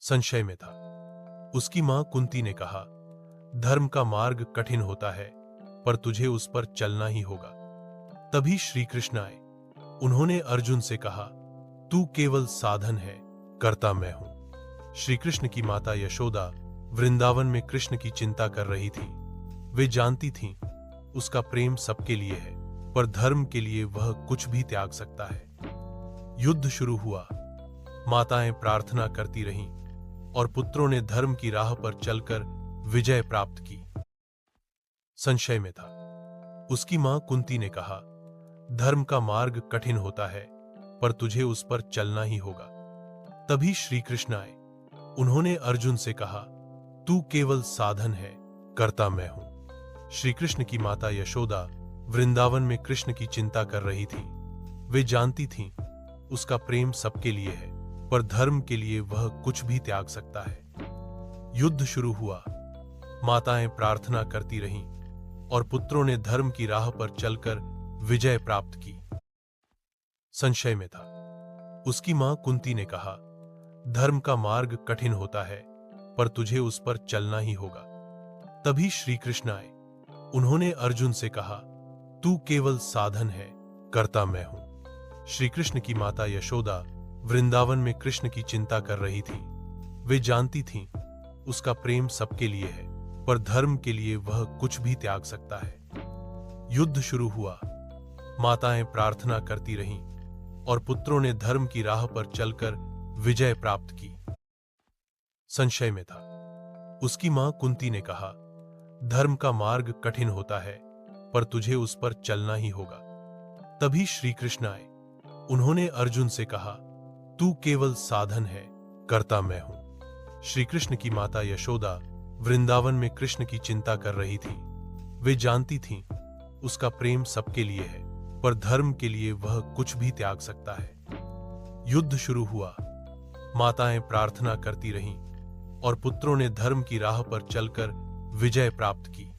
संशय में था। उसकी मां कुंती ने कहा, धर्म का मार्ग कठिन होता है, पर तुझे उस पर चलना ही होगा। तभी श्री कृष्ण आए। उन्होंने अर्जुन से कहा, तू केवल साधन है, कर्ता मैं हूं। श्री कृष्ण की माता यशोदा वृंदावन में कृष्ण की चिंता कर रही थी। वे जानती थीं, उसका प्रेम सबके लिए है, पर धर्म के लिए वह कुछ भी त्याग सकता है। युद्ध शुरू हुआ। माताएं प्रार्थना करती रहीं और पुत्रों ने धर्म की राह पर चलकर विजय प्राप्त की। संशय में था। उसकी मां कुंती ने कहा, धर्म का मार्ग कठिन होता है, पर तुझे उस पर चलना ही होगा। तभी श्री कृष्ण आए। उन्होंने अर्जुन से कहा, तू केवल साधन है, कर्ता मैं हूं। श्री कृष्ण की माता यशोदा वृंदावन में कृष्ण की चिंता कर रही थी। वे जानती थीं, उसका प्रेम सबके लिए है, पर धर्म के लिए वह कुछ भी त्याग सकता है। युद्ध शुरू हुआ। माताएं प्रार्थना करती रहीं और पुत्रों ने धर्म की राह पर चलकर विजय प्राप्त की। संशय में था। उसकी मां कुंती ने कहा, धर्म का मार्ग कठिन होता है, पर तुझे उस पर चलना ही होगा। तभी श्री कृष्ण आए। उन्होंने अर्जुन से कहा, तू केवल साधन है, कर्ता मैं हूं। श्री कृष्ण की माता यशोदा वृंदावन में कृष्ण की चिंता कर रही थी। वे जानती थीं, उसका प्रेम सबके लिए है, पर धर्म के लिए वह कुछ भी त्याग सकता है। युद्ध शुरू हुआ। माताएं प्रार्थना करती रहीं और पुत्रों ने धर्म की राह पर चलकर विजय प्राप्त की। संशय में था। उसकी मां कुंती ने कहा, धर्म का मार्ग कठिन होता है, पर तुझे उस पर चलना ही होगा। तभी श्री कृष्ण आए। उन्होंने अर्जुन से कहा, तू केवल साधन है, कर्ता मैं हूं। श्री कृष्ण की माता यशोदा वृंदावन में कृष्ण की चिंता कर रही थी। वे जानती थीं, उसका प्रेम सबके लिए है, पर धर्म के लिए वह कुछ भी त्याग सकता है। युद्ध शुरू हुआ। माताएं प्रार्थना करती रहीं और पुत्रों ने धर्म की राह पर चलकर विजय प्राप्त की।